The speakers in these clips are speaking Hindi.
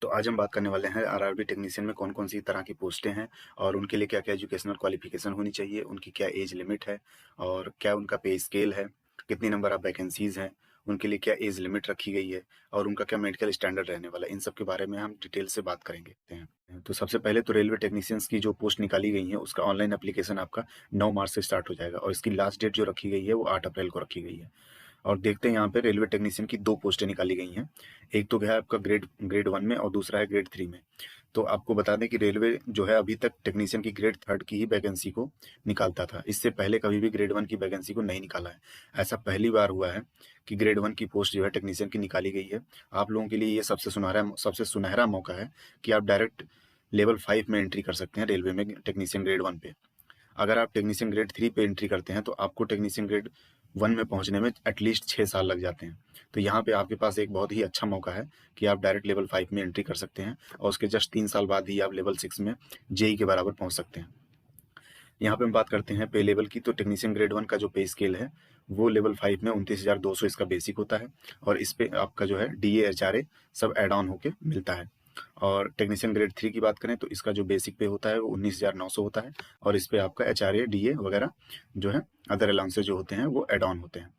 तो आज हम बात करने वाले हैं आरआरबी टेक्नीशियन में कौन-कौन सी तरह की पोस्टें हैं और उनके लिए क्या-क्या एजुकेशनल क्वालिफ़िकेशन होनी चाहिए, उनकी क्या एज लिमिट है और क्या उनका पे स्केल है, कितनी नंबर ऑफ वैकेंसीज़ हैं, उनके लिए क्या एज लिमिट रखी गई है और उनका क्या मेडिकल स्टैंडर्ड रहने वाला है। इन सब के बारे में हम डिटेल से बात करेंगे। तो सबसे पहले तो रेलवे टेक्नीशियंस की जो पोस्ट निकाली गई है, उसका ऑनलाइन एप्लीकेशन आपका 9 मार्च से स्टार्ट हो जाएगा और इसकी लास्ट डेट जो रखी गई है, वो 8 अप्रैल को रखी गई है। और देखते हैं यहाँ पे रेलवे टेक्नीशियन की 2 पोस्टें निकाली गई हैं। एक तो है आपका ग्रेड ग्रेड 1 में और दूसरा है ग्रेड 3 में। तो आपको बता दें कि रेलवे जो है अभी तक टेक्नीशियन की ग्रेड 3 की ही वैकेंसी को निकालता था। इससे पहले कभी भी ग्रेड 1 की वैकेंसी को नहीं निकाला है। ऐसा पहली बार हुआ है कि ग्रेड 1 की पोस्ट जो है टेक्नीशियन की निकाली गई है। आप लोगों के लिए ये सबसे सुनहरा मौका है कि आप डायरेक्ट लेवल 5 में एंट्री कर सकते हैं रेलवे में टेक्नीशियन ग्रेड 1 पे। अगर आप टेक्नीशियन ग्रेड 3 पे एंट्री करते हैं तो आपको टेक्नीशियन ग्रेड 1 में पहुंचने में एटलीस्ट 6 साल लग जाते हैं। तो यहाँ पे आपके पास एक बहुत ही अच्छा मौका है कि आप डायरेक्ट लेवल 5 में एंट्री कर सकते हैं और उसके जस्ट 3 साल बाद ही आप लेवल 6 में जेई के बराबर पहुंच सकते हैं। यहाँ पे हम बात करते हैं पे लेवल की, तो टेक्नीशियन ग्रेड 1 का जो पे स्केल है वो लेवल 5 में 29,200 इसका बेसिक होता है और इस पे आपका जो है डीए एचआरए सब एड ऑन होके मिलता है। और टेक्नीशियन ग्रेड 3 की बात करें तो इसका जो बेसिक पे होता है वो 19,900 होता है और इस पे आपका एचआरए डीए वगैरह जो है अदर अलाउंसेज जो होते हैं वो एड ऑन होते हैं।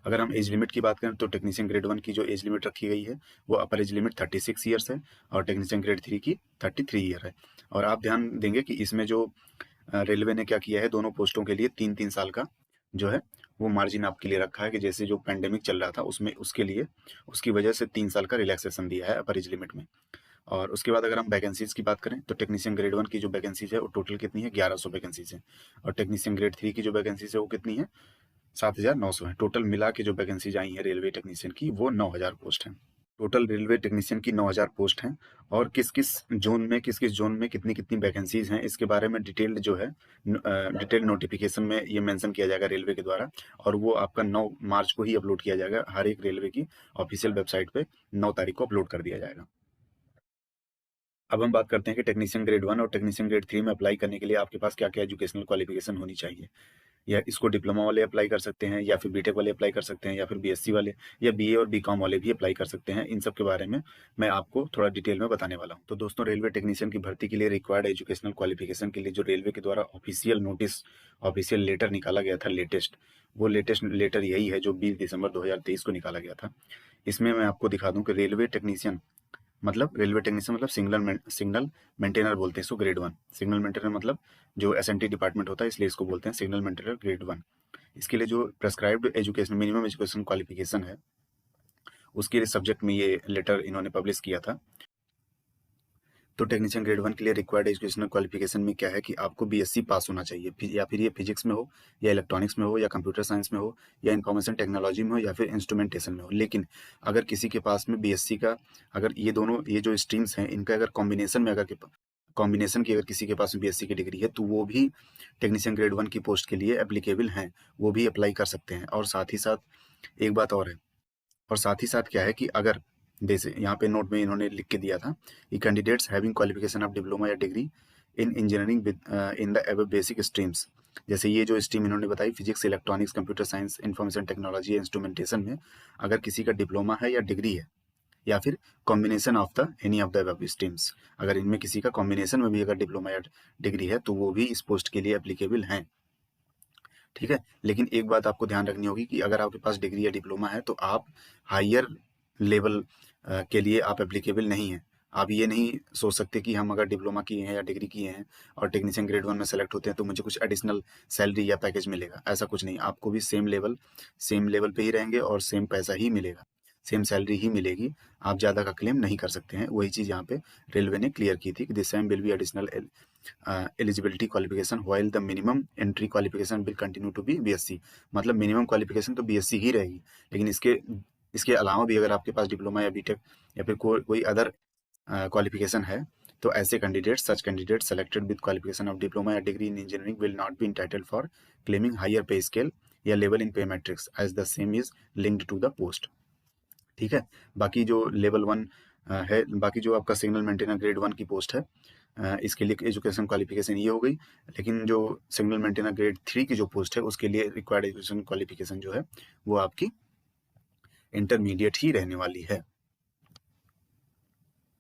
अगर हम एज लिमिट की बात करें तो टेक्नीशियन ग्रेड 1 की जो एज लिमिट रखी गई है वो अपर एज लिमिट 36 ईयर्स है और टेक्नीशियन ग्रेड 3 की 33 ईयर है। और आप ध्यान देंगे कि इसमें जो रेलवे ने क्या किया है, दोनों पोस्टों के लिए 3-3 साल का जो है वो मार्जिन आपके लिए रखा है कि जैसे जो पैंडेमिक चल रहा था उसमें उसके लिए उसकी वजह से 3 साल का रिलैक्सेशन दिया है अपर एज लिमिट में। और उसके बाद अगर हम वैकेंसीज की बात करें तो टेक्नीशियन ग्रेड 1 की जो वैकेंसीज है वो टोटल कितनी है, 1100 वैकेंसीज है और टेक्नीशियन ग्रेड 3 की जो वैकेंसीज है वो कितनी है, 7,900 है। टोटल मिला के जो वैकेंसीज आई हैं रेलवे टेक्नीशियन की वो 9,000 पोस्ट हैं। टोटल रेलवे टेक्नीशियन की 9,000 पोस्ट हैं और किस किस जोन में कितनी कितनी वैकेंसीज हैं इसके बारे में डिटेल्ड जो है डिटेल नोटिफिकेशन में ये मेंशन किया जाएगा रेलवे के द्वारा और वो आपका 9 मार्च को ही अपलोड किया जाएगा। हर एक रेलवे की ऑफिशियल वेबसाइट पे 9 तारीख को अपलोड कर दिया जाएगा। अब हम बात करते हैं कि टेक्नीशियन ग्रेड 1 और टेक्नीशियन ग्रेड 3 में अप्लाई करने के लिए आपके पास क्या क्या एजुकेशनल क्वालिफिकेशन होनी चाहिए। या इसको डिप्लोमा वाले अप्लाई कर सकते हैं या फिर बीटेक वाले अप्लाई कर सकते हैं या फिर बीएससी वाले या बीए और बीकॉम वाले भी अप्लाई कर सकते हैं। इन सब के बारे में मैं आपको थोड़ा डिटेल में बताने वाला हूँ। तो दोस्तों, रेलवे टेक्नीशियन की भर्ती के लिए रिक्वायर्ड एजुकेशनल क्वालिफिकेशन के लिए जो रेलवे के द्वारा ऑफिशियल लेटर निकाला गया था वो लेटेस्ट लेटर यही है जो 20 दिसंबर 2023 को निकाला गया था। इसमें मैं आपको दिखा दूं कि रेलवे टेक्नीशियन मतलब सिग्नल मेंटेनर बोलते हैं इसको ग्रेड 1। सिग्नल मेंटेनर मतलब जो एसएनटी डिपार्टमेंट होता है, इसलिए इसको बोलते हैं सिग्नल मेंटेनर ग्रेड 1। इसके लिए जो prescribed education minimum education qualification है उसके लिए सब्जेक्ट में ये लेटर इन्होंने पब्लिश किया था। तो टेक्नीशियन ग्रेड 1 के लिए रिक्वायर्ड एजुकेशनल क्वालिफिकेशन में क्या है कि आपको बीएससी पास होना चाहिए, या फिर ये फिजिक्स में हो या इलेक्ट्रॉनिक्स में हो या कंप्यूटर साइंस में हो या इंफॉर्मेशन टेक्नोलॉजी में हो या फिर इंस्ट्रूमेंटेशन में हो। लेकिन अगर किसी के पास में बीएससी का, अगर ये जो स्ट्रीम्स हैं इनका अगर कॉम्बिनेशन की अगर किसी के पास में बीएससी की डिग्री है तो वो भी टेक्नीशियन ग्रेड 1 की पोस्ट के लिए एप्लीकेबल हैं, वो भी अप्लाई कर सकते हैं। और साथ ही साथ एक बात और है, और साथ ही साथ क्या है कि अगर जैसे यहाँ पे नोट में इन्होंने लिख के दिया था कि candidates having qualification of diploma या degree in engineering with in the above basic streams, जैसे ये जो स्ट्रीम इन्होंने बताई physics, electronics, computer science, information technology, instrumentation में अगर किसी का डिप्लोमा है या डिग्री है या फिर combination of the any of the above streams, अगर इनमें किसी का कॉम्बिनेशन में भी अगर डिप्लोमा या डिग्री है तो वो भी इस पोस्ट के लिए एप्लीकेबल हैं। ठीक है, लेकिन एक बात आपको ध्यान रखनी होगी कि अगर आपके पास डिग्री या डिप्लोमा है तो आप हायर लेवल के लिए आप एप्लीकेबल नहीं हैं। आप ये नहीं सोच सकते कि हम अगर डिप्लोमा किए हैं या डिग्री किए हैं और टेक्नीशियन ग्रेड 1 में सेलेक्ट होते हैं तो मुझे कुछ एडिशनल सैलरी या पैकेज मिलेगा। ऐसा कुछ नहीं, आपको भी सेम लेवल पे ही रहेंगे और सेम पैसा ही मिलेगा, सेम सैलरी ही मिलेगी। आप ज़्यादा का क्लेम नहीं कर सकते हैं। वही चीज़ यहाँ पे रेलवे ने क्लियर की थी कि this same will be additional eligibility qualification while the minimum entry qualification will continue to be BSc. मतलब मिनिमम क्वालिफिकेशन तो बीएससी ही रहेगी, लेकिन इसके अलावा भी अगर आपके पास डिप्लोमा या बीटेक या फिर कोई अदर क्वालिफिकेशन है तो ऐसे such candidate selected with qualification of diploma या degree in engineering will not be entitled for claiming higher pay scale या level in pay matrix as the same is linked to the post. ठीक है, बाकी जो लेवल 1 है, बाकी जो आपका सिग्नल मेंटेनर ग्रेड 1 की पोस्ट है इसके लिए एजुकेशन क्वालिफिकेशन ये हो गई। लेकिन जो सिग्नल मेंटेनर ग्रेड 3 की जो पोस्ट है उसके लिए रिक्वायर्ड एजुकेशन क्वालिफिकेशन जो है वो आपकी इंटरमीडिएट ही रहने वाली है।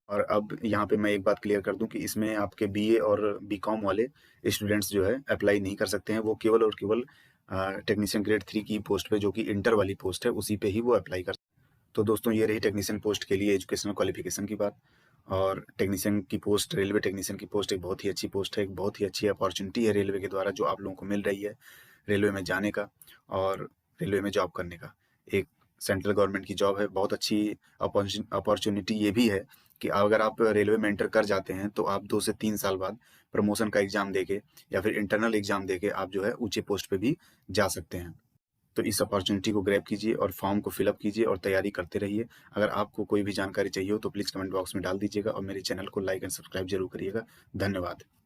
और अब यहाँ पे मैं एक बात क्लियर कर दूँ कि इसमें आपके बीए और बीकॉम वाले स्टूडेंट्स जो है अप्लाई नहीं कर सकते हैं। वो केवल और केवल टेक्नीशियन ग्रेड 3 की पोस्ट पे, जो कि इंटर वाली पोस्ट है, उसी पे ही वो अप्लाई कर। तो दोस्तों ये रही टेक्नीशियन पोस्ट के लिए एजुकेशनल क्वालिफिकेशन की बात। और टेक्नीशियन की पोस्ट, रेलवे टेक्नीशियन की पोस्ट एक बहुत ही अच्छी पोस्ट है, एक बहुत ही अच्छी अपॉर्चुनिटी है रेलवे के द्वारा जो आप लोगों को मिल रही है रेलवे में जाने का और रेलवे में जॉब करने का। एक सेंट्रल गवर्नमेंट की जॉब है, बहुत अच्छी अपॉर्चुनिटी ये भी है कि अगर आप रेलवे में एंटर कर जाते हैं तो आप 2 से 3 साल बाद प्रमोशन का एग्जाम देके या फिर इंटरनल एग्जाम देके आप जो है ऊंचे पोस्ट पे भी जा सकते हैं। तो इस अपॉर्चुनिटी को ग्रैब कीजिए और फॉर्म को फिलअप कीजिए और तैयारी करते रहिए। अगर आपको कोई भी जानकारी चाहिए हो तो प्लीज़ कमेंट बॉक्स में डाल दीजिएगा और मेरे चैनल को लाइक एंड सब्सक्राइब जरूर करिएगा। धन्यवाद।